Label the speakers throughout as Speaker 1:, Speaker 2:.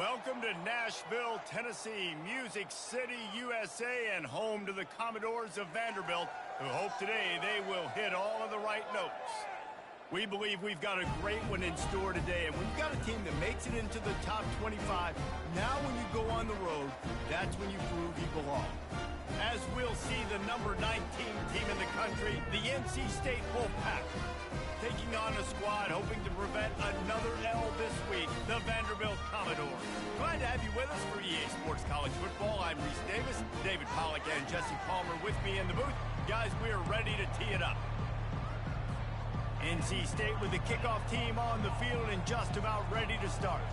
Speaker 1: Welcome to Nashville, Tennessee, Music City, USA, and home to the Commodores of Vanderbilt, who hope today they will hit all of the right notes. We believe we've got a great one in store today, and we've got a team that makes it into the top 25. Now when you go on the road, that's when you prove you belong. As we'll see the number 19 team in the country, the NC State Wolfpack, taking on a squad hoping to prevent another L this week, the Vanderbilt Commodores. Glad to have you with us for EA Sports College Football. I'm Reese Davis, David Pollack and Jesse Palmer with me in the booth. Guys, we are ready to tee it up. NC State with the kickoff team on the field and just about ready to start.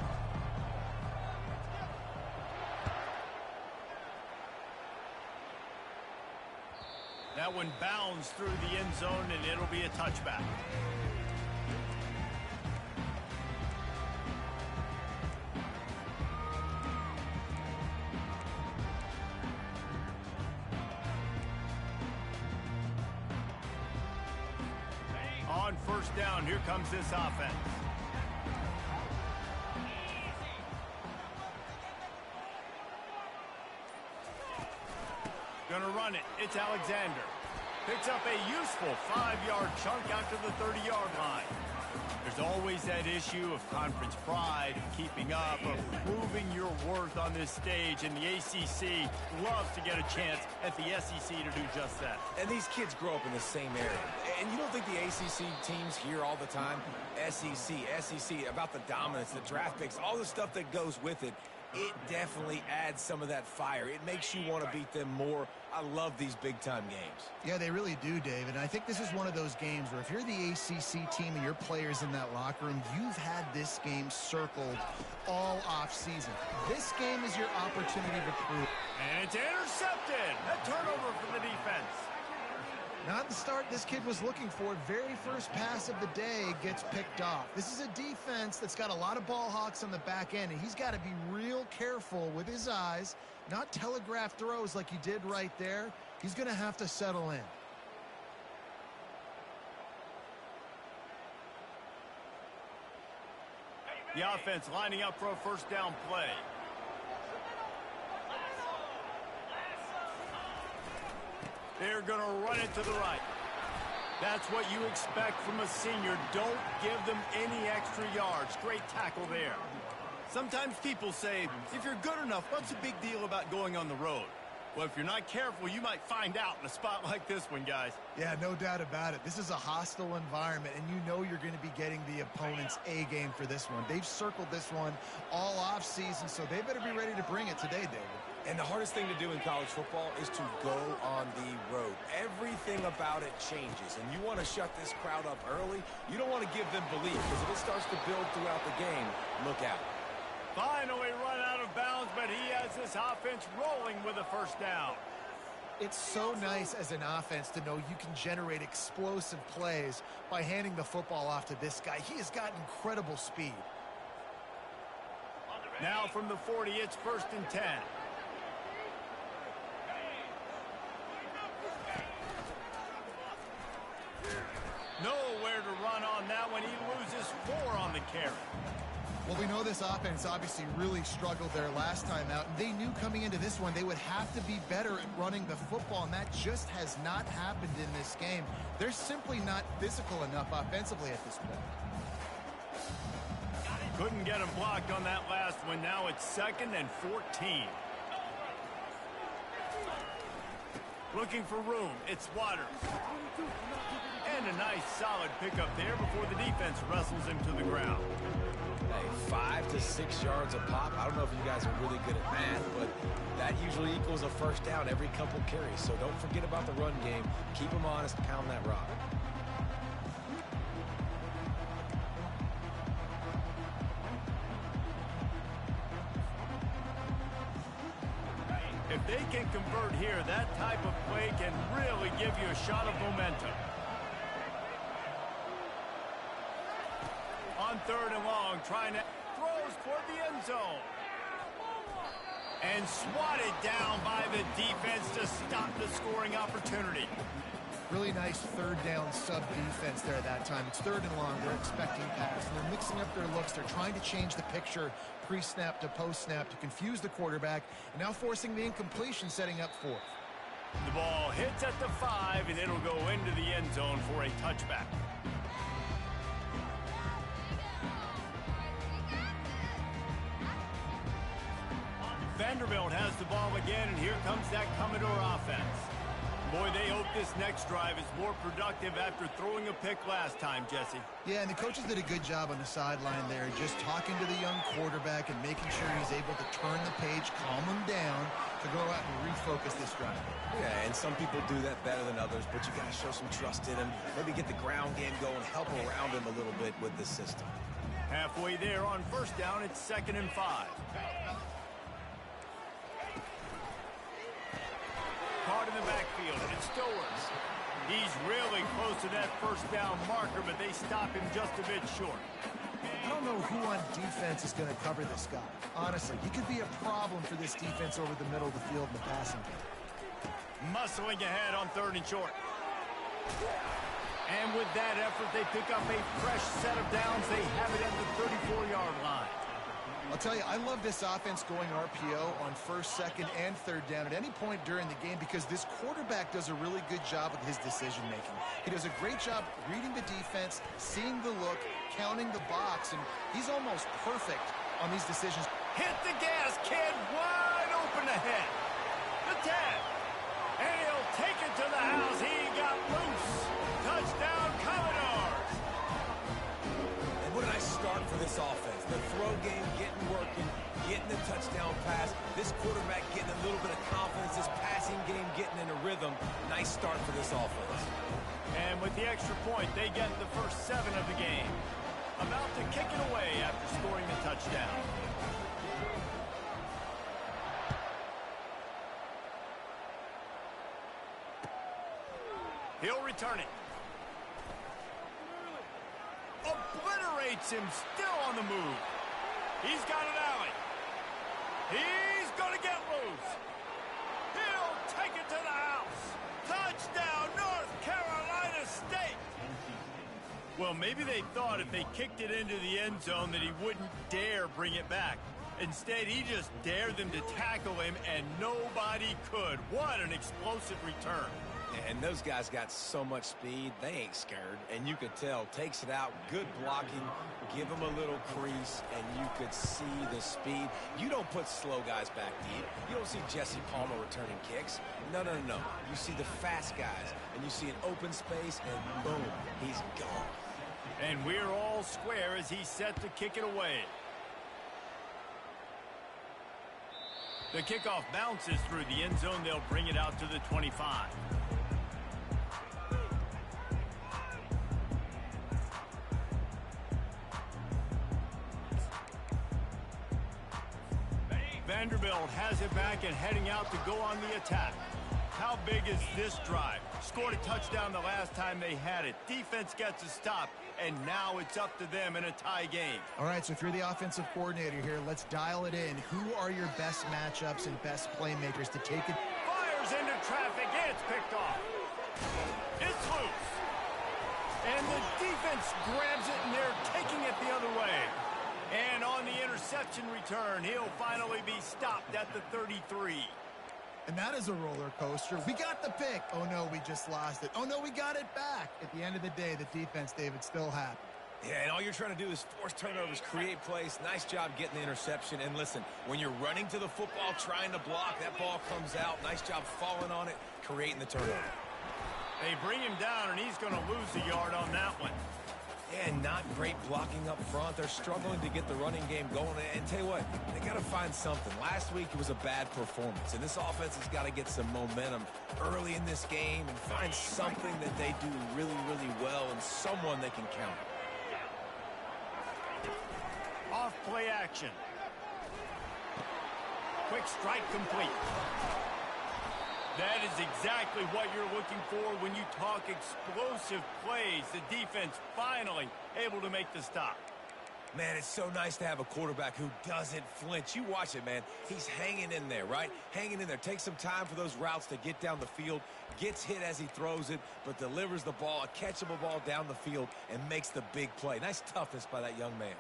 Speaker 1: That one bounds through the end zone, and it'll be a touchback. On first down, here comes this offense. Gonna run it. It's Alexander. Picks up a useful 5-yard chunk out to the 30-yard line. There's always that issue of conference pride, of keeping up, of proving your worth on this stage, and the ACC loves to get a chance at the SEC to do just that.
Speaker 2: And these kids grow up in the same area. And you don't think the ACC teams hear all the time, SEC, about the dominance, the draft picks, all the stuff that goes with it. It definitely adds some of that fire. It makes you want to beat them more. I love these big-time games.
Speaker 3: Yeah, they really do, David. And I think this is one of those games where if you're the ACC team and your players in that locker room, you've had this game circled all off-season. This game is your opportunity to prove.
Speaker 1: And it's intercepted. A turnover for the defense.
Speaker 3: Not the start this kid was looking for. Very first pass of the day gets picked off. This is a defense that's got a lot of ball hawks on the back end, and he's got to be real careful with his eyes, not telegraph throws like he did right there. He's going to have to settle in.
Speaker 1: The offense lining up for a first down play. They're going to run it to the right. That's what you expect from a senior. Don't give them any extra yards. Great tackle there. Sometimes people say, if you're good enough, what's the big deal about going on the road? Well, if you're not careful, you might find out in a spot like this one, guys.
Speaker 3: Yeah, no doubt about it. This is a hostile environment, and you know you're going to be getting the opponent's A game for this one. They've circled this one all offseason, so they better be ready to bring it today, David.
Speaker 2: And the hardest thing to do in college football is to go on the road. Everything about it changes, and you want to shut this crowd up early. You don't want to give them belief, because if it starts to build throughout the game, look out.
Speaker 1: Finally run out of bounds, but he has this offense rolling with a first down.
Speaker 3: It's so nice as an offense to know you can generate explosive plays by handing the football off to this guy. He has got incredible speed.
Speaker 1: Now from the 40, it's 1st and 10. Nowhere to run on that one. He loses 4 on the carry.
Speaker 3: Well, we know this offense obviously really struggled there last time out, and they knew coming into this one they would have to be better at running the football, and that just has not happened in this game. They're simply not physical enough offensively at this point.
Speaker 1: Couldn't get him blocked on that last one. Now it's 2nd and 14. Looking for room. It's Waters. And a nice solid pickup there before the defense wrestles him to the ground.
Speaker 2: Hey, 5 to 6 yards a pop. I don't know if you guys are really good at math, but that usually equals a first down every couple carries. So don't forget about the run game. Keep them honest, pound that rock.
Speaker 1: If they can convert here, that type of play can really give you a shot of momentum. On 3rd and long, trying to throws toward the end zone. And swatted down by the defense to stop the scoring opportunity.
Speaker 3: Really nice third down sub defense there at that time. It's third and long. They're expecting pass, and they're mixing up their looks. They're trying to change the picture pre-snap to post-snap to confuse the quarterback, and now forcing the incompletion, setting up fourth.
Speaker 1: The ball hits at the 5, and it'll go into the end zone for a touchback. Vanderbilt has the ball again, and here comes that Commodore offense. Boy, they hope this next drive is more productive after throwing a pick last time, Jesse.
Speaker 3: Yeah, and the coaches did a good job on the sideline there, just talking to the young quarterback and making sure he's able to turn the page, calm him down, to go out and refocus this drive.
Speaker 2: Yeah, and some people do that better than others, but you got to show some trust in him. Maybe get the ground game going, help around him a little bit with this system.
Speaker 1: Halfway there on first down, it's 2nd and 5. Caught in the backfield, and it's Stowers. He's really close to that first down marker, but they stop him just a bit short.
Speaker 3: I don't know who on defense is going to cover this guy. Honestly, he could be a problem for this defense over the middle of the field in the passing game.
Speaker 1: Muscling ahead on 3rd and short. And with that effort, they pick up a fresh set of downs. They have it at the 34-yard line.
Speaker 3: I'll tell you, I love this offense going RPO on 1st, 2nd, and 3rd down at any point during the game because this quarterback does a really good job with his decision-making. He does a great job reading the defense, seeing the look, counting the box, and he's almost perfect on these decisions.
Speaker 1: Hit the gas, kid. Wide open ahead. The 10. And he'll take it to the house. He got loose. Touchdown, Commodores.
Speaker 2: And what a nice start for this offense. The throw game getting working, getting the touchdown pass. This quarterback getting a little bit of confidence. This passing game getting in a rhythm. Nice start for this offense.
Speaker 1: And with the extra point, they get the first 7 of the game. About to kick it away after scoring the touchdown. He'll return it. Obliterates him, still on the move. He's got an alley. He's going to get loose. He'll take it to the house. Touchdown, North Carolina State. Well, maybe they thought if they kicked it into the end zone that he wouldn't dare bring it back. Instead, he just dared them to tackle him, and nobody could. What an explosive return.
Speaker 2: And those guys got so much speed, they ain't scared. And you could tell, takes it out, good blocking, give them a little crease, and you could see the speed. You don't put slow guys back deep. You don't see Jesse Palmer returning kicks. No. You see the fast guys, and you see an open space, and boom, he's gone.
Speaker 1: And we're all square as he's set to kick it away. The kickoff bounces through the end zone. They'll bring it out to the 25. Vanderbilt has it back and heading out to go on the attack. How big is this drive? Scored a touchdown the last time they had it. Defense gets a stop, and now it's up to them in a tie game.
Speaker 3: All right, so if you're the offensive coordinator here, let's dial it in. Who are your best matchups and best playmakers to take it?
Speaker 1: Fires into traffic. It's picked off. It's loose. And the defense grabs it, and they're taking it the other way. And on the interception return, he'll finally be stopped at the 33.
Speaker 3: And that is a roller coaster. We got the pick. Oh, no, we just lost it. Oh, no, we got it back. At the end of the day, the defense, David, still happy.
Speaker 2: Yeah, and all you're trying to do is force turnovers, create plays. Nice job getting the interception. And listen, when you're running to the football, trying to block, that ball comes out. Nice job falling on it, creating the turnover.
Speaker 1: They bring him down, and he's going to lose a yard on that one.
Speaker 2: And not great blocking up front. They're struggling to get the running game going. And tell you what, they got to find something. Last week it was a bad performance, and this offense has got to get some momentum early in this game and find something that they do really, really well and someone they can count.
Speaker 1: Off play action. Quick strike complete. That is exactly what you're looking for when you talk explosive plays. The defense finally able to make the stop.
Speaker 2: Man, it's so nice to have a quarterback who doesn't flinch. You watch it, man. He's hanging in there, right? Hanging in there. Takes some time for those routes to get down the field. Gets hit as he throws it, but delivers the ball, a catchable ball down the field, and makes the big play. Nice toughness by that young man.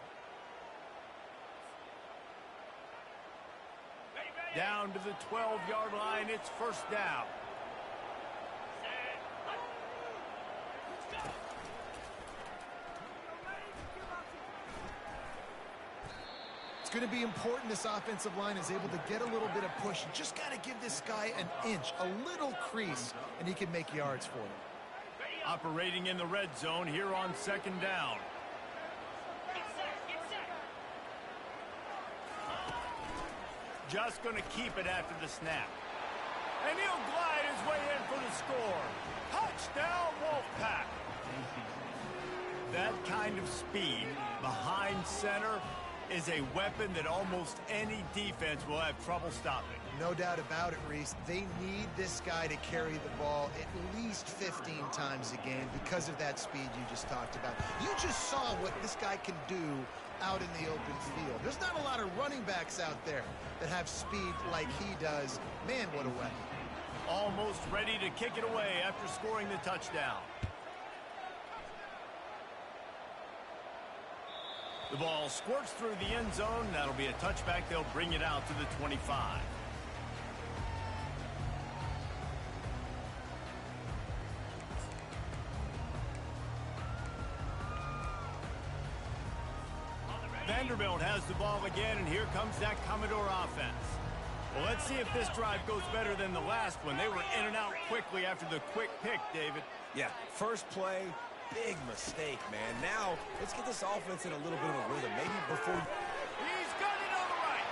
Speaker 1: Down to the 12-yard line, it's first down.
Speaker 3: It's going to be important this offensive line is able to get a little bit of push. You just got to give this guy an inch, a little crease, and he can make yards for you.
Speaker 1: Operating in the red zone here on second down. Just going to keep it after the snap. And he'll glide his way in for the score. Touchdown, Wolfpack. That kind of speed behind center is a weapon that almost any defense will have trouble stopping.
Speaker 3: No doubt about it, Reese. They need this guy to carry the ball at least 15 times a game because of that speed you just talked about. You just saw what this guy can do out in the open field. There's not a lot of running backs out there that have speed like he does. Man, what a weapon.
Speaker 1: Almost ready to kick it away after scoring the touchdown. The ball squirts through the end zone. That'll be a touchback. They'll bring it out to the 25. Vanderbilt has the ball again, and here comes that Commodore offense. Well, let's see if this drive goes better than the last one. They were in and out quickly after the quick pick, David.
Speaker 2: Yeah, first play. Big mistake, man. Now, let's get this offense in a little bit of a rhythm. Maybe before...
Speaker 1: He's got it on the right.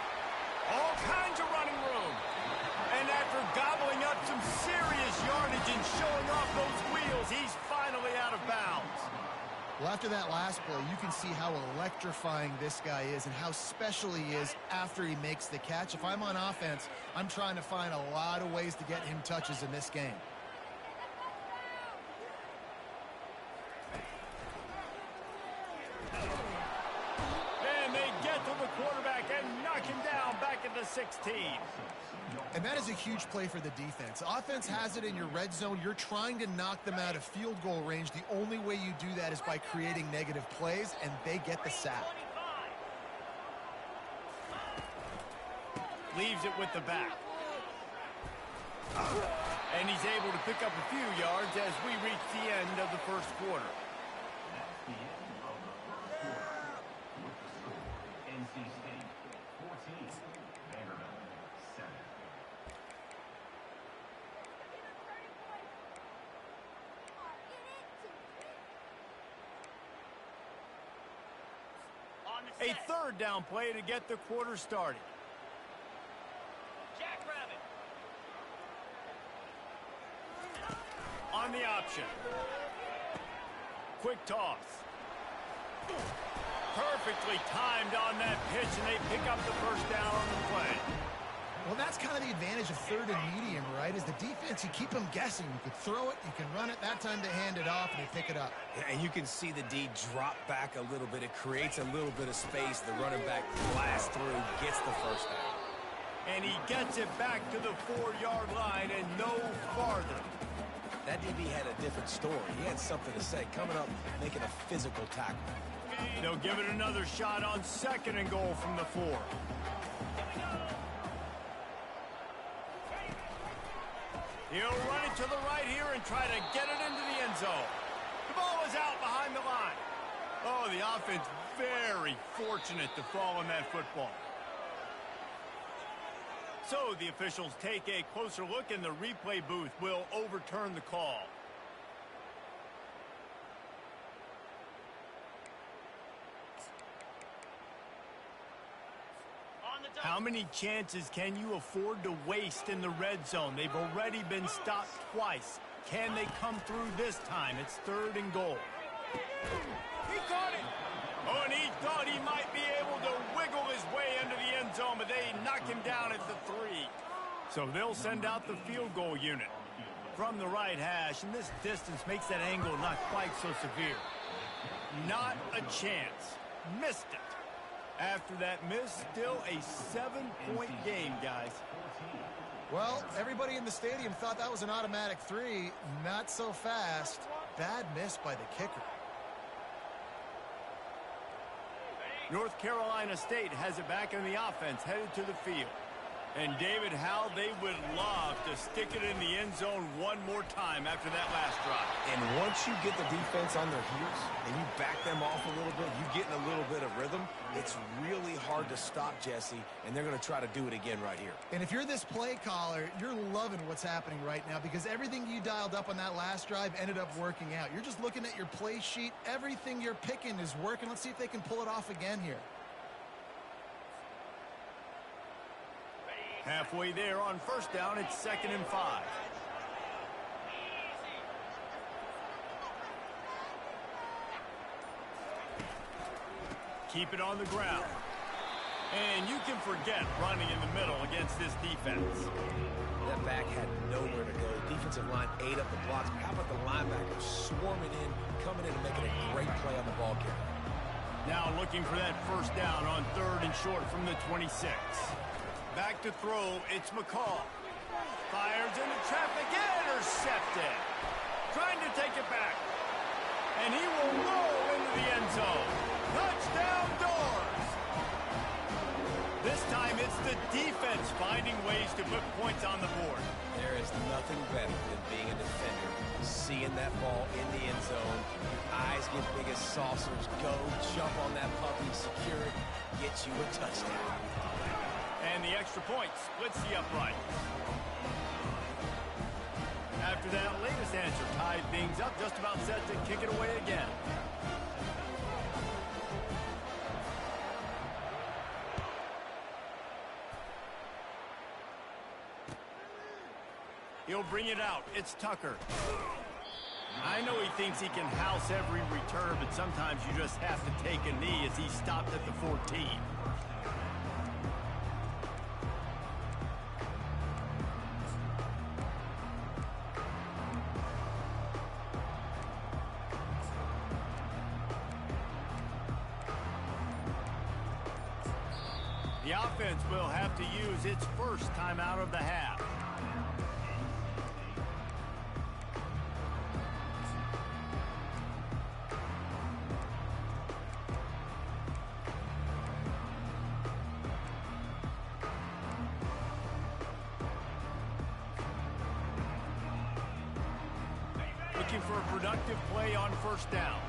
Speaker 1: All kinds of running room. And after gobbling up some serious yardage and showing off those wheels, he's finally out of bounds.
Speaker 3: Well, after that last play, you can see how electrifying this guy is and how special he is after he makes the catch. If I'm on offense, I'm trying to find a lot of ways to get him touches in this game.
Speaker 1: Quarterback and knock him down back at the 16.
Speaker 3: And that is a huge play for the defense. Offense has it in your red zone. You're trying to knock them out of field goal range. The only way you do that is by creating negative plays, and they get the sack.
Speaker 1: Leaves it with the back. And he's able to pick up a few yards as we reach the end of the first quarter. A third down play to get the quarter started. Jackrabbit. On the option. Quick toss. Perfectly timed on that pitch, and they pick up the first down on the play.
Speaker 3: Well, that's kind of the advantage of third and medium, right? Is the defense, you keep them guessing. You can throw it, you can run it. That time to hand it off, and they pick it up.
Speaker 2: Yeah, and you can see the D drop back a little bit. It creates a little bit of space. The running back blasts through, gets the first down.
Speaker 1: And he gets it back to the 4-yard line and no farther.
Speaker 2: That DB had a different story. He had something to say. Coming up, making a physical tackle.
Speaker 1: They'll give it another shot on second and goal from the 4. He'll run it to the right here and try to get it into the end zone. The ball is out behind the line. Oh, the offense very fortunate to fall on that football. So the officials take a closer look, and the replay booth will overturn the call. How many chances can you afford to waste in the red zone? They've already been stopped twice. Can they come through this time? It's third and goal. He caught it. Oh, and he thought he might be able to wiggle his way into the end zone, but they knock him down at the 3. So they'll send out the field goal unit from the right hash, and this distance makes that angle not quite so severe. Not a chance. missed it. After that miss, still a 7-point game, guys.
Speaker 3: Well, everybody in the stadium thought that was an automatic 3. Not so fast. Bad miss by the kicker.
Speaker 1: North Carolina State has it back in the offense, headed to the field. And David, how they would love to stick it in the end zone one more time after that last drive.
Speaker 2: And once you get the defense on their heels and you back them off a little bit, you get in a little bit of rhythm, it's really hard to stop, Jesse, and they're going to try to do it again right here.
Speaker 3: And if you're this play caller, you're loving what's happening right now because everything you dialed up on that last drive ended up working out. You're just looking at your play sheet. Everything you're picking is working. Let's see if they can pull it off again here.
Speaker 1: Halfway there on first down, it's 2nd and 5. Keep it on the ground. And you can forget running in the middle against this defense.
Speaker 2: That back had nowhere to go. Defensive line ate up the blocks. But how about the linebackers swarming in, coming in and making a great play on the ball carrier?
Speaker 1: Now looking for that first down on 3rd and short from the 26. Back to throw, it's McCall. Fires into traffic, intercepted. Trying to take it back. And he will roll into the end zone. Touchdown Doors! This time it's the defense finding ways to put points on the board.
Speaker 2: There is nothing better than being a defender. Seeing that ball in the end zone, your eyes get big as saucers. Go, jump on that puppy, secure it, get you a touchdown.
Speaker 1: And the extra point splits the upright. After that latest answer tied things up, just about set to kick it away again. He'll bring it out. It's Tucker. I know he thinks he can house every return, but sometimes you just have to take a knee as he stopped at the 14. The offense will have to use its first timeout of the half. Looking for a productive play on first down.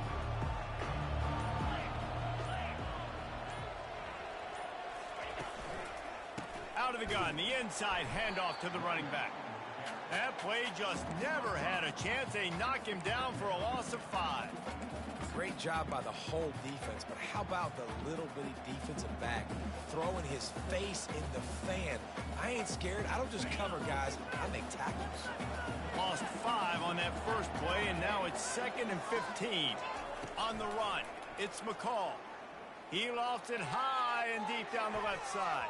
Speaker 1: Out of the gun, the inside handoff to the running back. That play just never had a chance. They knock him down for a loss of 5.
Speaker 2: Great job by the whole defense, but how about the little bitty defensive back throwing his face in the fan? I ain't scared. I don't just cover guys. I make tackles.
Speaker 1: Lost 5 on that first play, and now it's 2nd and 15. On the run, it's McCall. He lofts it high and deep down the left side.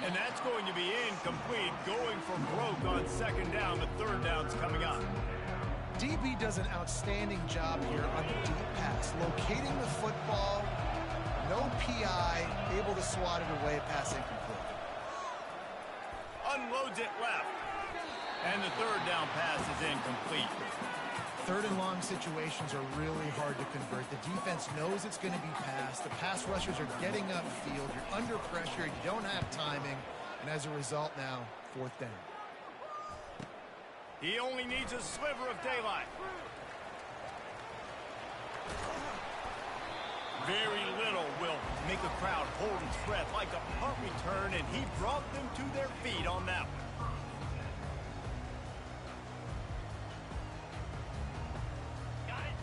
Speaker 1: And that's going to be incomplete, going for broke on 2nd down. The 3rd down's coming up.
Speaker 3: DB does an outstanding job here on the deep pass, locating the football, no PI, able to swat it away, pass incomplete.
Speaker 1: Unloads it left. And the 3rd down pass is incomplete.
Speaker 3: 3rd and long situations are really hard to convert. The defense knows it's going to be passed. The pass rushers are getting upfield. You're under pressure. You don't have timing. And as a result now, 4th down.
Speaker 1: He only needs a sliver of daylight. Very little will make a crowd hold its breath like a punt return, and he brought them to their feet on that one.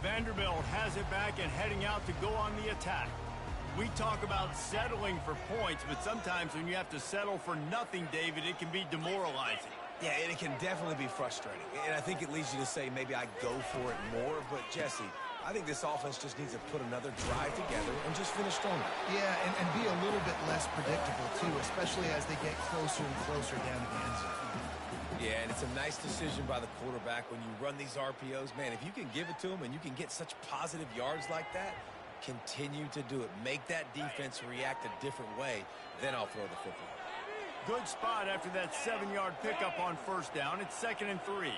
Speaker 1: Vanderbilt has it back and heading out to go on the attack. We talk about settling for points, but sometimes when you have to settle for nothing, David, it can be demoralizing.
Speaker 2: Yeah, and it can definitely be frustrating. And I think it leads you to say maybe I go for it more. But, Jesse, I think this offense just needs to put another drive together and just finish stronger.
Speaker 3: Yeah, and be a little bit less predictable, too, especially as they get closer and closer down to the end zone.
Speaker 2: Yeah, and it's a nice decision by the quarterback when you run these RPOs. Man, if you can give it to them and you can get such positive yards like that, Continue to do it. Make that defense react a different way. Then I'll throw the football.
Speaker 1: Good spot after that 7-yard pickup on first down. It's 2nd and 3.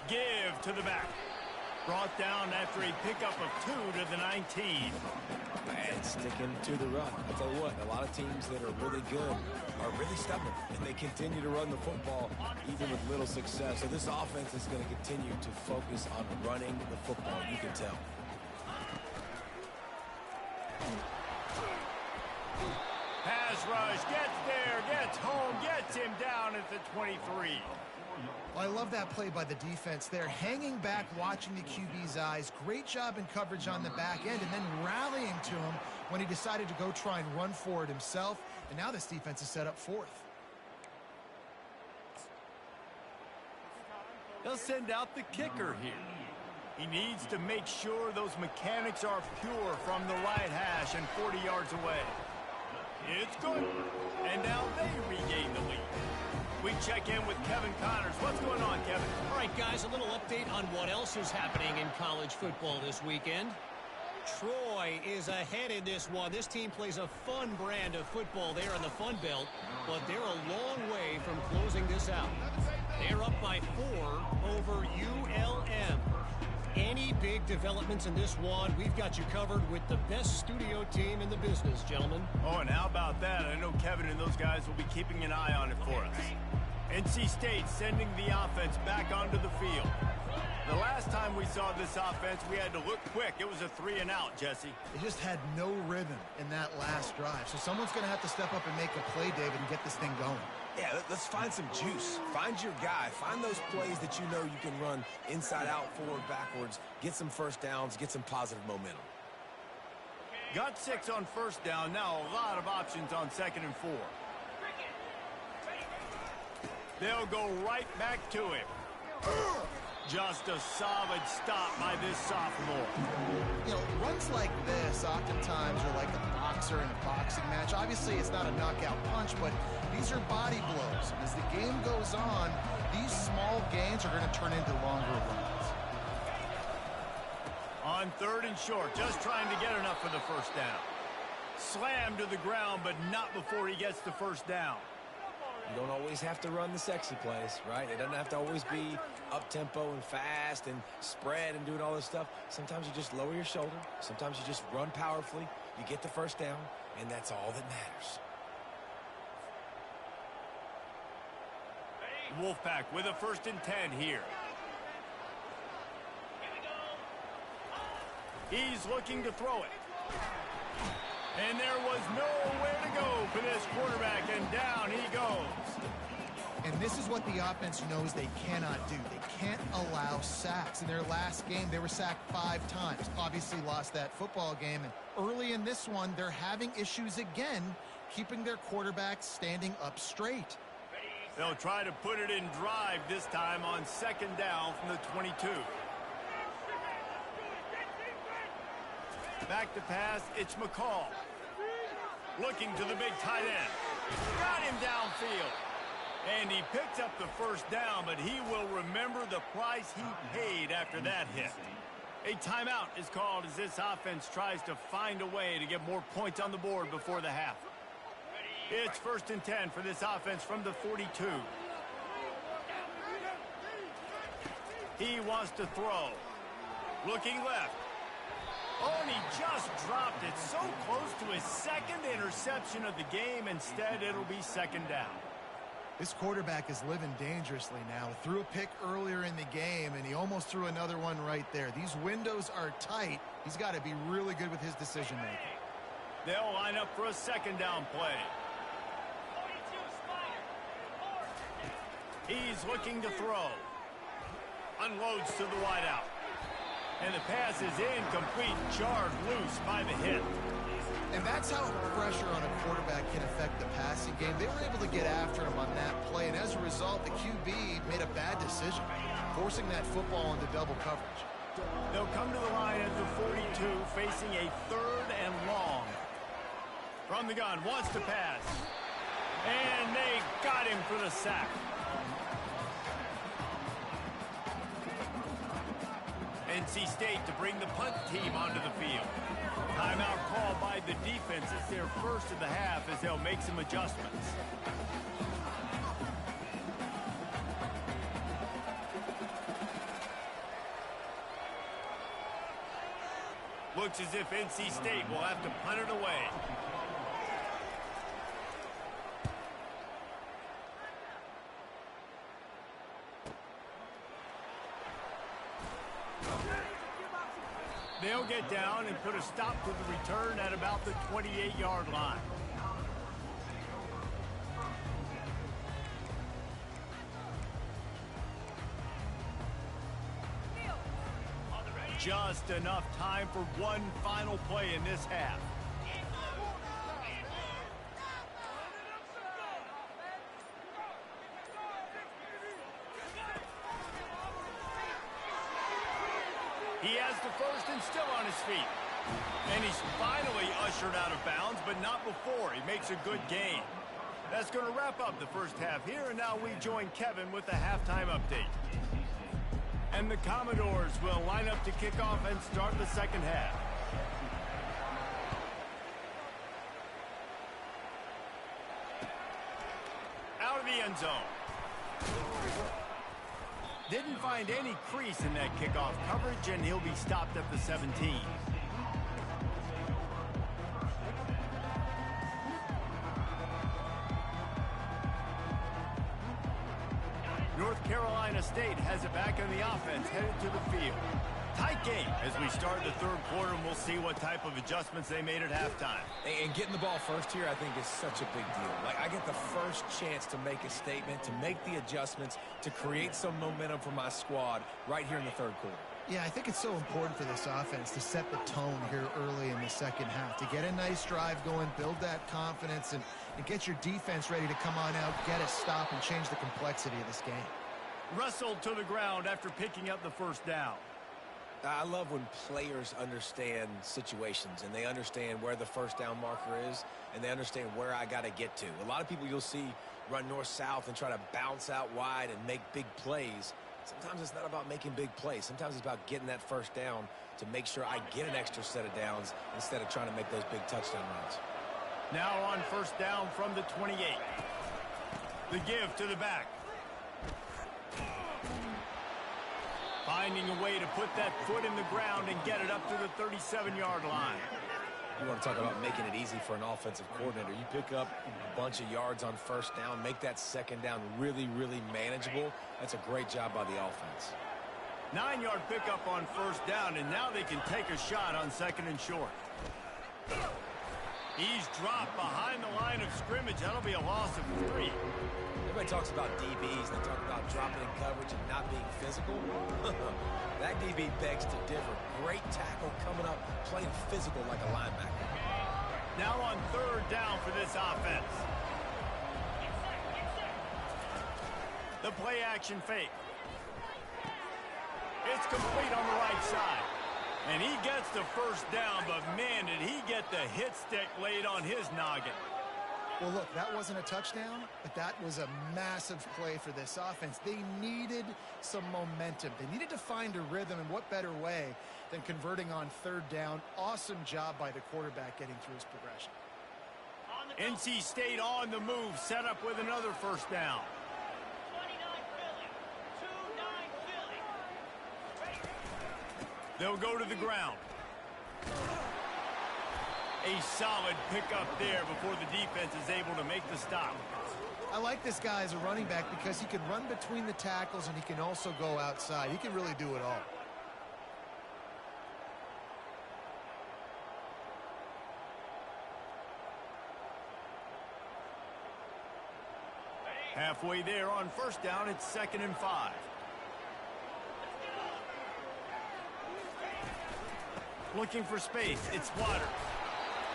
Speaker 1: Give to the back. Brought down after a pickup of 2 to the 19.
Speaker 2: And sticking to the run. I'll tell you what, a lot of teams that are really good are really stubborn, and they continue to run the football even with little success. So this offense is going to continue to focus on running the football, you can tell.
Speaker 1: Pass rush, gets there, gets home, gets him down at the 23.
Speaker 3: Well, I love that play by the defense there. Hanging back, watching the QB's eyes. Great job in coverage on the back end, and then rallying to him when he decided to go try and run for it himself. And now this defense is set up 4th.
Speaker 1: They'll send out the kicker here. He needs to make sure those mechanics are pure from the right hash and 40 yards away. It's good. And now they regain the lead. We check in with Kevin Connors. What's going on, Kevin?
Speaker 4: All right, guys, a little update on what else is happening in college football this weekend. Troy is ahead in this one. This team plays a fun brand of football there in the Fun Belt, but they're a long way from closing this out. They're up by 4 over ULM. Any big developments in this one, we've got you covered with the best studio team in the business, gentlemen.
Speaker 1: Oh, and how about that? I know Kevin and those guys will be keeping an eye on it for us. NC State sending the offense back onto the field. The last time we saw this offense, we had to look quick. It was a 3-and-out, Jesse.
Speaker 3: They just had no rhythm in that last drive. So someone's going to have to step up and make a play, David, and get this thing going.
Speaker 2: Yeah, let's find some juice. Find your guy. Find those plays that you know you can run inside out, forward, backwards. Get some first downs. Get some positive momentum.
Speaker 1: Got 6 on first down. Now a lot of options on 2nd and 4. They'll go right back to him. Just a solid stop by this sophomore.
Speaker 3: You know, runs like this oftentimes are like a boxer in a boxing match. Obviously, it's not a knockout punch, but these are body blows. As the game goes on, these small gains are going to turn into longer runs.
Speaker 1: On 3rd and short, just trying to get enough for the first down. Slammed to the ground, but not before he gets the first down.
Speaker 2: You don't always have to run the sexy plays, right? It doesn't have to always be up-tempo and fast and spread and doing all this stuff. Sometimes you just lower your shoulder. Sometimes you just run powerfully. You get the first down, and that's all that matters.
Speaker 1: Wolfpack with a 1st and 10 here. He's looking to throw it. And there was nowhere to go for this quarterback, and down he goes.
Speaker 3: And this is what the offense knows they cannot do. They can't allow sacks. In their last game, they were sacked 5 times. Obviously lost that football game. And early in this one, they're having issues again, keeping their quarterback standing up straight.
Speaker 1: They'll try to put it in drive this time on 2nd down from the 22. Back to pass, it's McCall. Looking to the big tight end. Got him downfield. And he picked up the first down, but he will remember the price he paid after that hit. A timeout is called as this offense tries to find a way to get more points on the board before the half. It's 1st and 10 for this offense from the 42. He wants to throw. Looking left. Oh, and he just dropped it so close to his 2nd interception of the game. Instead, it'll be 2nd down.
Speaker 3: This quarterback is living dangerously now. Threw a pick earlier in the game, and he almost threw another one right there. These windows are tight. He's got to be really good with his decision-making.
Speaker 1: They'll line up for a 2nd down play. He's looking to throw. Unloads to the wideout. And the pass is incomplete, jarred loose by the hit.
Speaker 3: And that's how pressure on a quarterback can affect the passing game. They were able to get after him on that play, and as a result, the QB made a bad decision, forcing that football into double coverage.
Speaker 1: They'll come to the line at the 42, facing a 3rd and long. From the gun, wants to pass. And they got him for the sack. NC State to bring the punt team onto the the defense is their first of the half as they'll make some adjustments. Looks as if NC State will have to punt it away. They'll get down and put a stop to the return at about the 28-yard line. Just enough time for one final play in this half. He has the first and still on his feet. And he's finally ushered out of bounds, but not before. He makes a good gain. That's going to wrap up the first half here, and now we join Kevin with the halftime update. And the Commodores will line up to kick off and start the second half. Out of the end zone. Didn't find any crease in that kickoff coverage, and he'll be stopped at the 17. North Carolina State has it back in the offense, headed to the field. Tight game as we start the third quarter, and we'll see what type of adjustments they made at halftime.
Speaker 2: And getting the ball first here, I think, is such a big deal. Like, I get the first chance to make a statement, to make the adjustments, to create some momentum for my squad right here in the third quarter.
Speaker 3: Yeah, I think it's so important for this offense to set the tone here early in the second half, to get a nice drive going, build that confidence, and get your defense ready to come on out, get a stop, and change the complexity of this game.
Speaker 1: Wrestled to the ground after picking up the first down.
Speaker 2: I love when players understand situations and they understand where the first down marker is and they understand where I got to get to. A lot of people you'll see run north-south and try to bounce out wide and make big plays. Sometimes it's not about making big plays. Sometimes it's about getting that first down to make sure I get an extra set of downs instead of trying to make those big touchdown runs.
Speaker 1: Now on first down from the 28. The give to the back. Finding a way to put that foot in the ground and get it up to the 37-yard line.
Speaker 2: You want to talk about making it easy for an offensive coordinator. You pick up a bunch of yards on first down, make that second down really, really manageable. That's a great job by the offense.
Speaker 1: 9-yard pickup on first down, and now they can take a shot on second and short. He's dropped behind the line of scrimmage. That'll be a loss of 3.
Speaker 2: Everybody talks about DBs. They talk about dropping in coverage and not being physical. That DB begs to differ. Great tackle coming up, playing physical like a linebacker.
Speaker 1: Now on third down for this offense. The play action fake. It's complete on the right side. And he gets the first down, but man, did he get the hit stick laid on his noggin.
Speaker 3: Well, look, that wasn't a touchdown, but that was a massive play for this offense. They needed some momentum. They needed to find a rhythm, and what better way than converting on third down. Awesome job by the quarterback getting through his progression.
Speaker 1: NC State on the move, set up with another first down. They'll go to the ground. A solid pickup there before the defense is able to make the stop.
Speaker 3: I like this guy as a running back because he can run between the tackles and he can also go outside. He can really do it all.
Speaker 1: Halfway there on first down, it's 2nd and 5. Looking for space, it's Waters.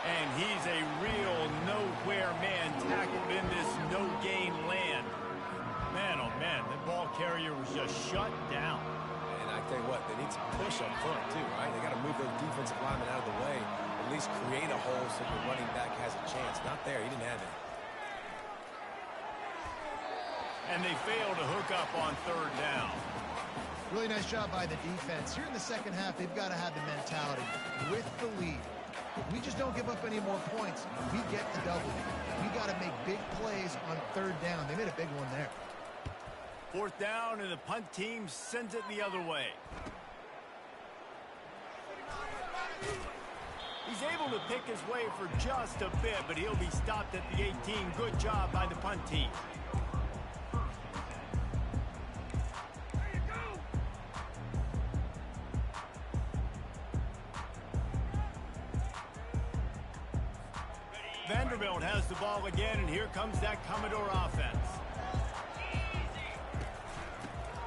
Speaker 1: And he's a real nowhere man tackled in this no-gain land. Man, oh man, the ball carrier was just shut down.
Speaker 2: And I tell you what, they need some push up front too, right? They got to move those defensive linemen out of the way, at least create a hole so the running back has a chance. Not there, he didn't have it.
Speaker 1: And they fail to hook up on third down.
Speaker 3: Really nice job by the defense. Here in the second half, they've got to have the mentality with the lead. If we just don't give up any more points, we get the W. We got to make big plays on third down. They made a big one there.
Speaker 1: Fourth down, and the punt team sends it the other way. He's able to pick his way for just a bit, but he'll be stopped at the 18. Good job by the punt team. Vanderbilt has the ball again, and here comes that Commodore offense.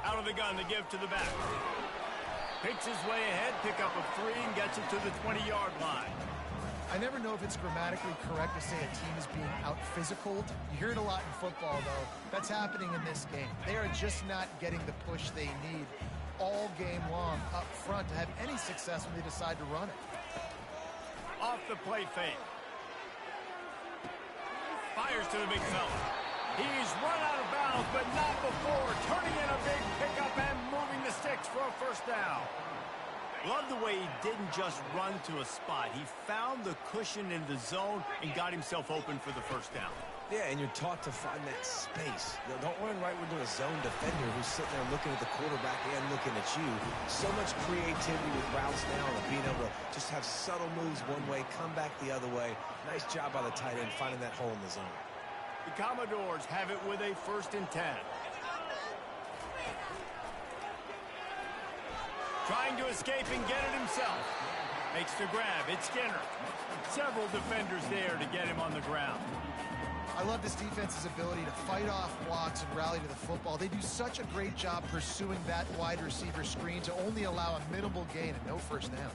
Speaker 1: Out of the gun to give to the back. Picks his way ahead, pick up a 3, and gets it to the 20-yard line.
Speaker 3: I never know if it's grammatically correct to say a team is being out-physicaled. You hear it a lot in football, though. That's happening in this game. They are just not getting the push they need all game long up front to have any success when they decide to run it.
Speaker 1: Off the play fake. Fires to the big fella. He's run out of bounds, but not before. Turning in a big pickup and moving the sticks for a first down. Love the way he didn't just run to a spot. He found the cushion in the zone and got himself open for the first down.
Speaker 2: Yeah, and you're taught to find that space. You know, don't run right into a zone defender who's sitting there looking at the quarterback and looking at you. So much creativity with routes now and being able to just have subtle moves one way, come back the other way. Nice job by the tight end finding that hole in the zone.
Speaker 1: The Commodores have it with a 1st and 10. Trying to escape and get it himself. Makes the grab. It's Skinner. Several defenders there to get him on the ground.
Speaker 3: I love this defense's ability to fight off blocks and rally to the football. They do such a great job pursuing that wide receiver screen to only allow a minimal gain and no first down.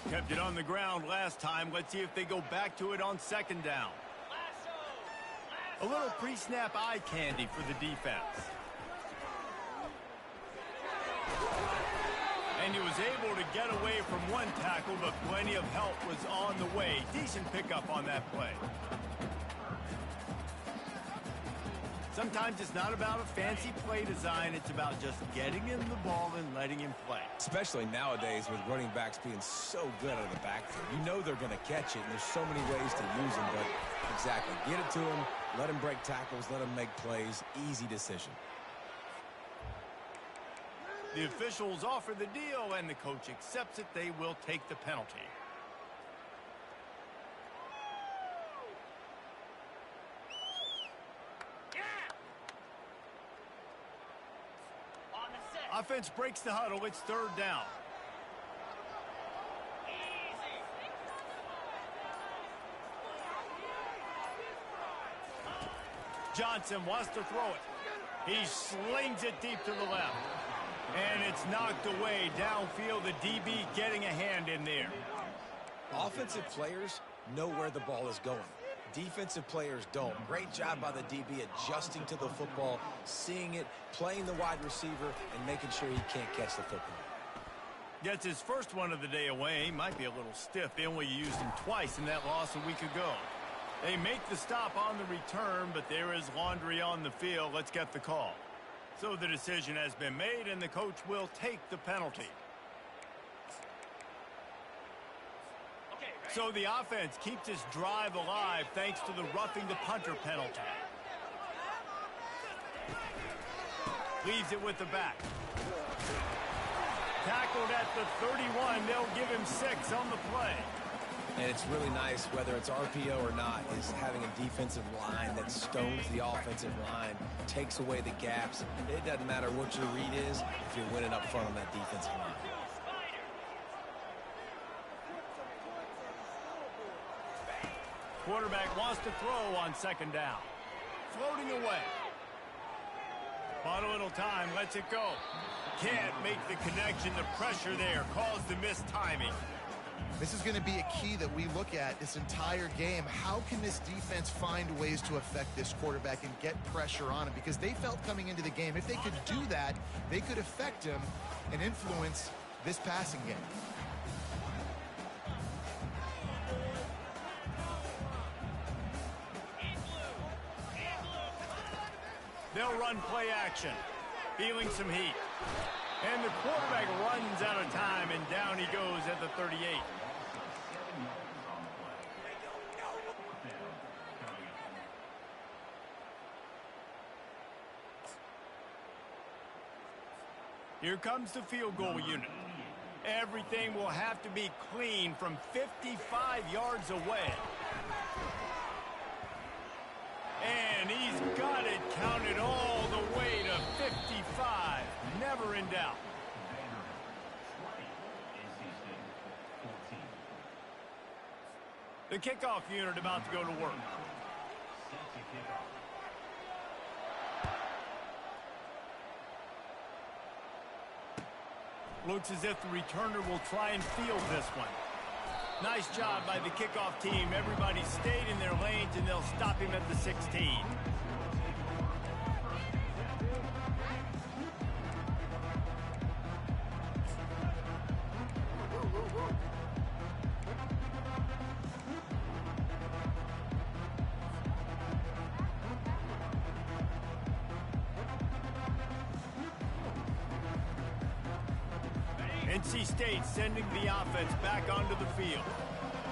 Speaker 1: Kept it on the ground last time. Let's see if they go back to it on 2nd down. A little pre-snap eye candy for the defense. And he was able to get away from one tackle, but plenty of help was on the way. Decent pickup on that play. Sometimes it's not about a fancy play design. It's about just getting him the ball and letting him play.
Speaker 2: Especially nowadays with running backs being so good out of the backfield. You know they're going to catch it, and there's so many ways to use them. But exactly, get it to him, let him break tackles, let him make plays. Easy decision.
Speaker 1: The officials offer the deal, and the coach accepts it. They will take the penalty. Offense breaks the huddle. It's 3rd down. Johnson wants to throw it. He slings it deep to the left. And it's knocked away downfield. The DB getting a hand in there.
Speaker 2: Offensive players know where the ball is going. Defensive players don't. Great job by the DB adjusting to the football, seeing it, playing the wide receiver, and making sure he can't catch the football.
Speaker 1: Gets his first one of the day away. He might be a little stiff. They only used him twice in that loss a week ago. They make the stop on the return, but there is laundry on the field. Let's get the call. So the decision has been made, and the coach will take the penalty. So the offense keeps its drive alive thanks to the roughing the punter penalty. Leaves it with the back. Tackled at the 31. They'll give him 6 on the play.
Speaker 2: And it's really nice, whether it's RPO or not, is having a defensive line that stones the offensive line, takes away the gaps. It doesn't matter what your read is if you're winning up front on that defensive line.
Speaker 1: Quarterback wants to throw on 2nd down. Floating away. Bought a little time, lets it go. Can't make the connection. The pressure there caused the missed timing.
Speaker 3: This is going to be a key that we look at this entire game. How can this defense find ways to affect this quarterback and get pressure on him? Because they felt coming into the game, if they could do that, they could affect him and influence this passing game.
Speaker 1: They'll run play action. Feeling some heat. And the quarterback runs out of time, and down he goes at the 38. Here comes the field goal unit. Everything will have to be clean from 55 yards away. And he's got it counted all the way to 55. Never in doubt. The kickoff unit about to go to work. Looks as if the returner will try and field this one. Nice job by the kickoff team. Everybody stayed in their lanes, and they'll stop him at the 16. NC State sending the offense back onto the field.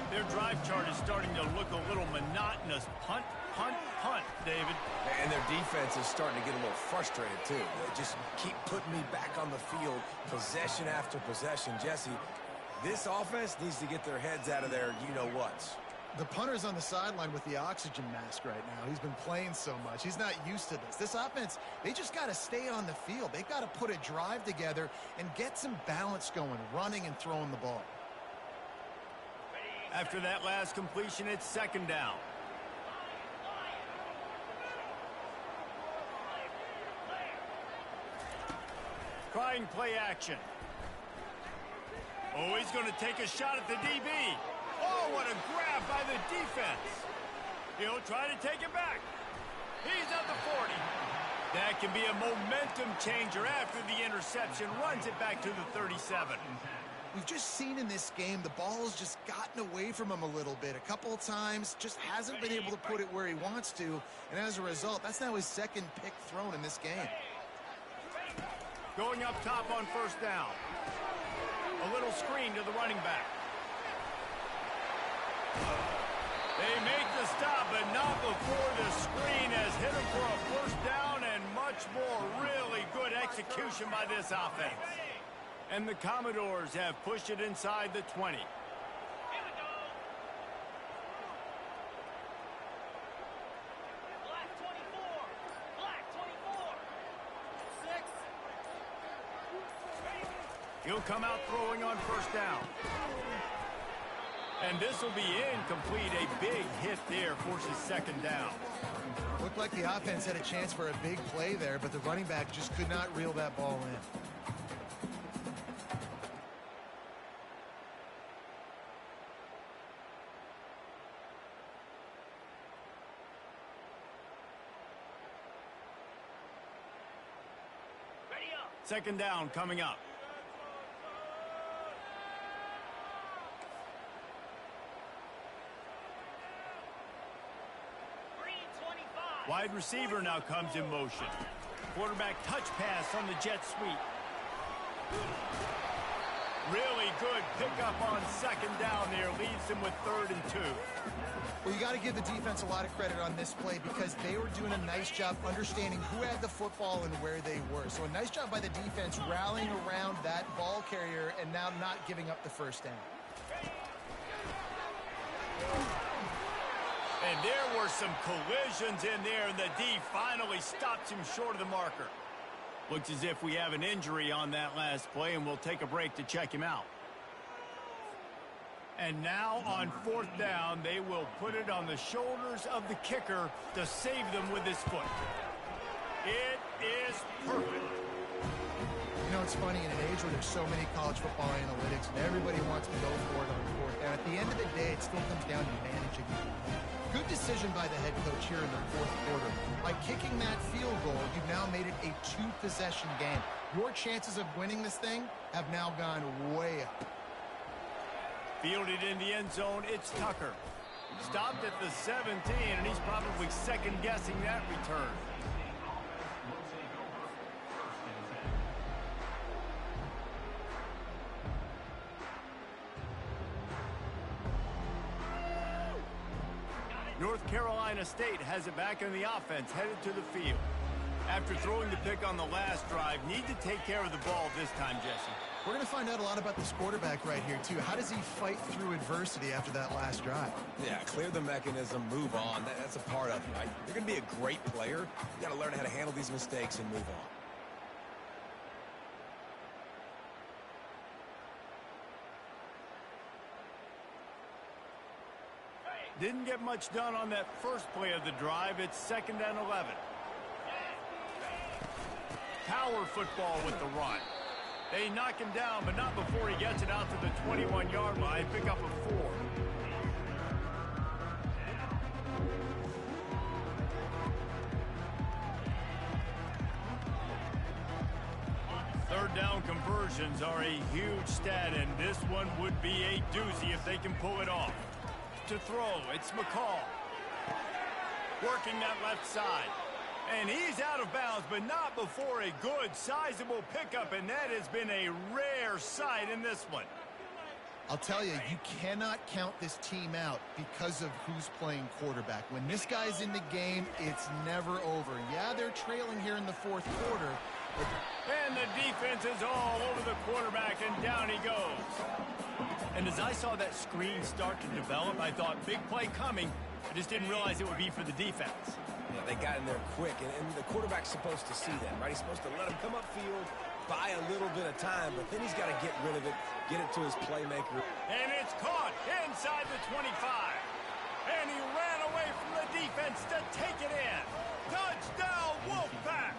Speaker 1: Their drive chart is starting to look a little monotonous. Punt, punt, punt, David.
Speaker 2: And their defense is starting to get a little frustrated, too. They just keep putting me back on the field, possession after possession. Jesse, this offense needs to get their heads out of their you-know-whats.
Speaker 3: The punter's on the sideline with the oxygen mask right now. He's been playing so much. He's not used to this. This offense, they just got to stay on the field. They got to put a drive together and get some balance going, running and throwing the ball.
Speaker 1: After that last completion, it's second down. Trying play action. Oh, he's going to take a shot at the DB. Oh, what a grab by the defense. He'll try to take it back. He's at the 40. That can be a momentum changer after the interception. Runs it back to the 37.
Speaker 3: We've just seen in this game the ball has just gotten away from him a little bit. A couple of times, just hasn't been able to put it where he wants to. And as a result, that's now his second pick thrown in this game.
Speaker 1: Going up top on first down. A little screen to the running back. They make the stop, but not before the screen has hit him for a first down, and much more really good execution by this offense. And the Commodores have pushed it inside the 20. He'll come out throwing on first down. And this will be incomplete. A big hit there forces second down.
Speaker 3: Looked like the offense had a chance for a big play there, but the running back just could not reel that ball in.
Speaker 1: Second down coming up. Wide receiver now comes in motion. Quarterback touch pass on the jet sweep. Really good pickup on second down there. Leaves them with 3rd and 2.
Speaker 3: Well, you got to give the defense a lot of credit on this play because they were doing a nice job understanding who had the football and where they were. So a nice job by the defense rallying around that ball carrier and now not giving up the first down.
Speaker 1: And there were some collisions in there, and the D finally stops him short of the marker. Looks as if we have an injury on that last play, and we'll take a break to check him out. And now on 4th down, they will put it on the shoulders of the kicker to save them with his foot. It is perfect.
Speaker 3: You know, it's funny, in an age where there's so many college football analytics and everybody wants to go for it on 4th down, at the end of the day, it still comes down to managing the game. Good decision by the head coach here in the 4th quarter. By kicking that field goal, you've now made it a 2-possession game. Your chances of winning this thing have now gone way up.
Speaker 1: Fielded in the end zone, it's Tucker. Stopped at the 17, and he's probably second-guessing that return. North Carolina State has it back in the offense, headed to the field. After throwing the pick on the last drive, need to take care of the ball this time, Jesse.
Speaker 3: We're going to find out a lot about this quarterback right here, too. How does he fight through adversity after that last drive?
Speaker 2: Yeah, clear the mechanism, move on. That's a part of it, right? You're going to be a great player. You got to learn how to handle these mistakes and move on.
Speaker 1: Didn't get much done on that first play of the drive. It's 2nd and 11. Power football with the run. They knock him down, but not before he gets it out to the 21-yard line. Pick up a 4. Third down conversions are a huge stat, and this one would be a doozy if they can pull it off. To throw, it's McCall. Working that left side. And he's out of bounds, but not before a good, sizable pickup, and that has been a rare sight in this one.
Speaker 3: I'll tell you, you cannot count this team out because of who's playing quarterback. When this guy's in the game, it's never over. Yeah, they're trailing here in the fourth quarter.
Speaker 1: And the defense is all over the quarterback, and down he goes. And as I saw that screen start to develop, I thought, big play coming. I just didn't realize it would be for the defense.
Speaker 2: Yeah, they got in there quick, and the quarterback's supposed to see that, right? He's supposed to let him come upfield, buy a little bit of time, but then he's got to get rid of it, get it to his playmaker.
Speaker 1: And it's caught inside the 25. And he ran away from the defense to take it in. Touchdown, Wolfpack!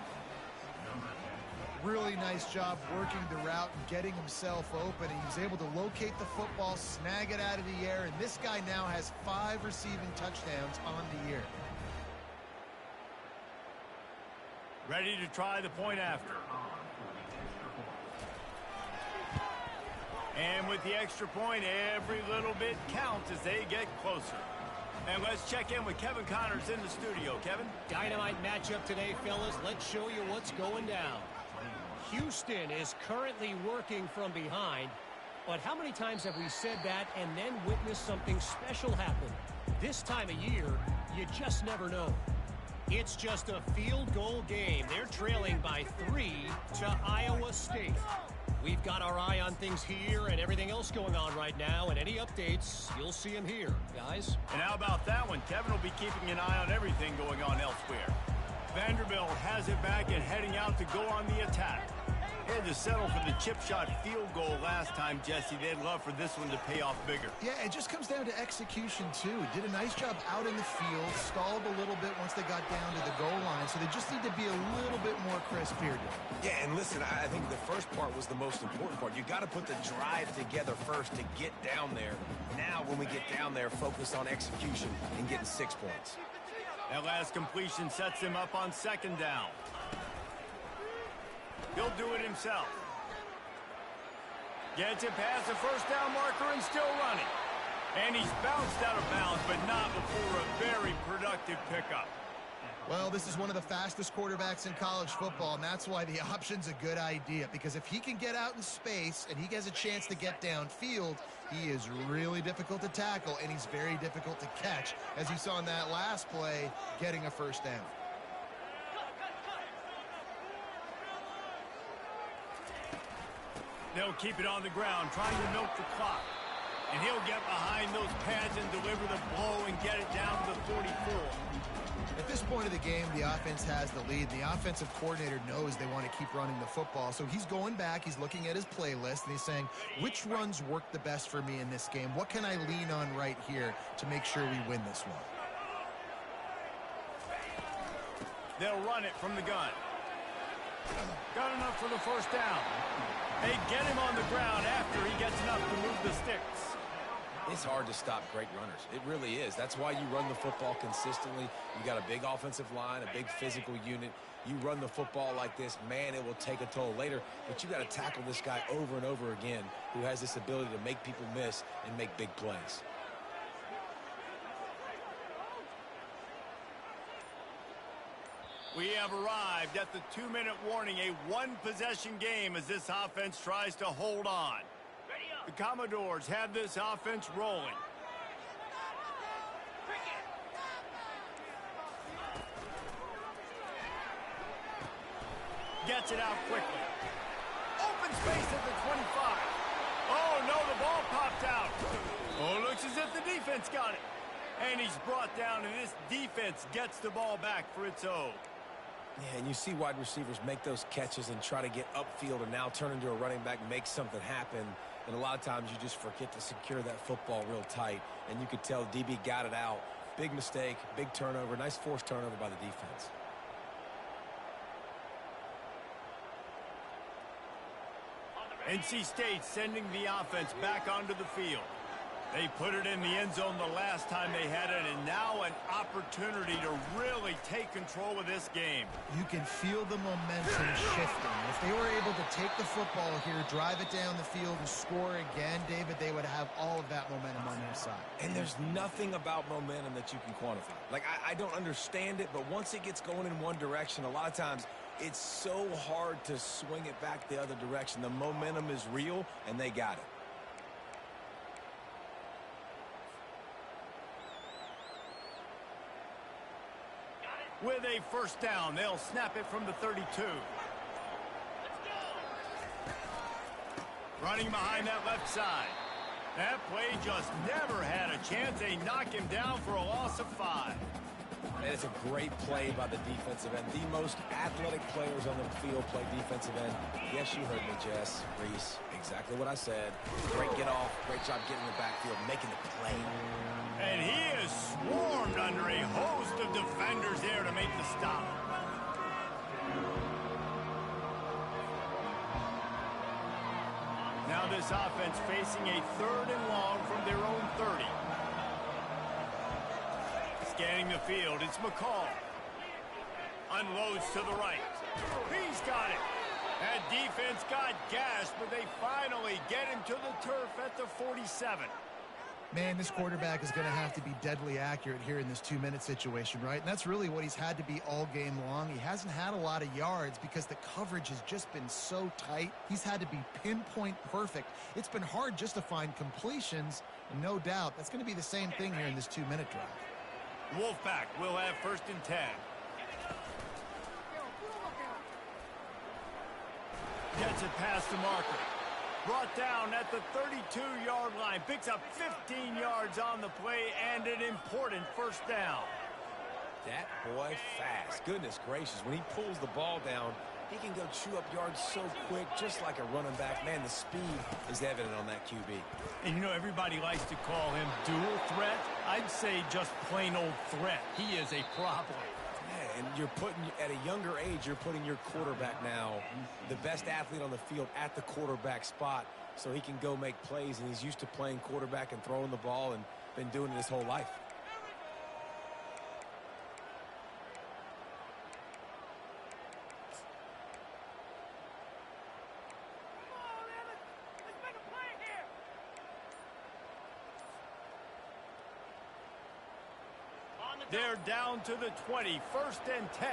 Speaker 3: Really nice job working the route and getting himself open. He was able to locate the football, snag it out of the air, and this guy now has 5 receiving touchdowns on the year.
Speaker 1: Ready to try the point after. And with the extra point, every little bit counts as they get closer. And let's check in with Kevin Connors in the studio. Kevin?
Speaker 4: Dynamite matchup today, fellas. Let's show you what's going down. Houston is currently working from behind, but how many times have we said that and then witnessed something special happen? This time of year, you just never know. It's just a field goal game. They're trailing by 3 to Iowa State. We've got our eye on things here and everything else going on right now, and any updates, you'll see them here, guys.
Speaker 1: And how about that one? Kevin will be keeping an eye on everything going on elsewhere. Vanderbilt has it back and heading out to go on the attack. Had to settle for the chip shot field goal last time, Jesse. They'd love for this one to pay off bigger.
Speaker 3: Yeah, it just comes down to execution, too. Did a nice job out in the field, stalled a little bit once they got down to the goal line, so they just need to be a little bit more crisp here.
Speaker 2: Yeah, and listen, I think the first part was the most important part. You got to put the drive together first to get down there. Now, when we get down there, focus on execution and getting 6 points.
Speaker 1: That last completion sets him up on 2nd down. He'll do it himself. Gets it past the first down marker and still running. And he's bounced out of bounds, but not before a very productive pickup.
Speaker 3: Well, this is one of the fastest quarterbacks in college football, and that's why the option's a good idea. Because if he can get out in space and he has a chance to get downfield, he is really difficult to tackle, and he's very difficult to catch, as you saw in that last play, getting a first down.
Speaker 1: They'll keep it on the ground, trying to milk the clock. And he'll get behind those pads and deliver the blow and get it down to the 44.
Speaker 3: At this point of the game, the offense has the lead. The offensive coordinator knows they want to keep running the football. So he's going back, he's looking at his playlist, and he's saying, which runs work the best for me in this game? What can I lean on right here to make sure we win this one?
Speaker 1: They'll run it from the gun. Got enough for the first down. They get him on the ground after he gets enough to move the sticks.
Speaker 2: It's hard to stop great runners. It really is. That's why you run the football consistently. You got a big offensive line, a big physical unit. You run the football like this, man, it will take a toll later. But you got to tackle this guy over and over again who has this ability to make people miss and make big plays.
Speaker 1: We have arrived at the 2-minute warning, a one-possession game as this offense tries to hold on. The Commodores have this offense rolling. gets it out quickly. Open space at the 25. Oh, no, the ball popped out. Oh, looks as if the defense got it. And he's brought down, and this defense gets the ball back for its own.
Speaker 2: Yeah, and you see wide receivers make those catches and try to get upfield and now turn into a running back, make something happen. And a lot of times you just forget to secure that football real tight. And you could tell DB got it out. Big mistake, big turnover, nice forced turnover by the defense.
Speaker 1: NC State sending the offense back onto the field. They put it in the end zone the last time they had it, and now an opportunity to really take control of this game.
Speaker 3: You can feel the momentum shifting. If they were able to take the football here, drive it down the field, and score again, David, they would have all of that momentum on their side.
Speaker 2: And there's nothing about momentum that you can quantify. Like, I don't understand it, but once it gets going in one direction, a lot of times it's so hard to swing it back the other direction. The momentum is real, and they got it.
Speaker 1: With a first down, they'll snap it from the 32. Running behind that left side. That play just never had a chance. They knock him down for a loss of 5.
Speaker 2: And it's a great play by the defensive end. The most athletic players on the field play defensive end. Yes, you heard me, Jess, Reese. Exactly what I said. Great get off. Great job getting in the backfield, making the play.
Speaker 1: And he is swarmed under a host of defenders there to make the stop. Now this offense facing a 3rd and long from their own 30. Scanning the field, it's McCall. Unloads to the right. He's got it. That defense got gashed, but they finally get him to the turf at the 47.
Speaker 3: Man, this quarterback is going to have to be deadly accurate here in this 2-minute situation, right? And that's really what he's had to be all game long. He hasn't had a lot of yards because the coverage has just been so tight. He's had to be pinpoint perfect. It's been hard just to find completions, and no doubt that's going to be the same thing here in this 2-minute drive.
Speaker 1: Wolfpack will have 1st and 10. Gets it past the marker. Brought down at the 32-yard line. Picks up 15 yards on the play and an important first down.
Speaker 2: That boy fast. Goodness gracious. When he pulls the ball down, he can go chew up yards so quick, just like a running back. Man, the speed is evident on that QB.
Speaker 1: And, you know, everybody likes to call him dual threat. I'd say just plain old threat. He is a problem.
Speaker 2: And you're putting, at a younger age, you're putting your quarterback now, the best athlete on the field, at the quarterback spot so he can go make plays. And he's used to playing quarterback and throwing the ball and been doing it his whole life.
Speaker 1: They're down to the 20, 1st and 10.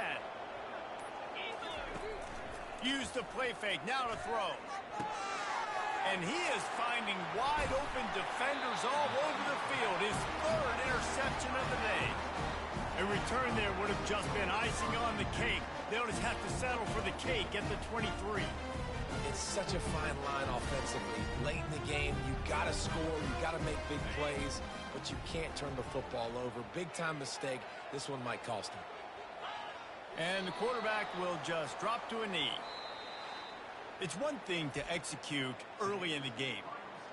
Speaker 1: Use the play fake, now to throw. And he is finding wide open defenders all over the field. His 3rd interception of the day. A return there would have just been icing on the cake. They'll just have to settle for the cake at the 23.
Speaker 2: It's such a fine line offensively. Late in the game, you got to score, you got to make big plays, but you can't turn the football over. Big-time mistake. This one might cost him.
Speaker 1: And the quarterback will just drop to a knee. It's one thing to execute early in the game.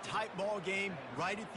Speaker 1: Tight ball game right at the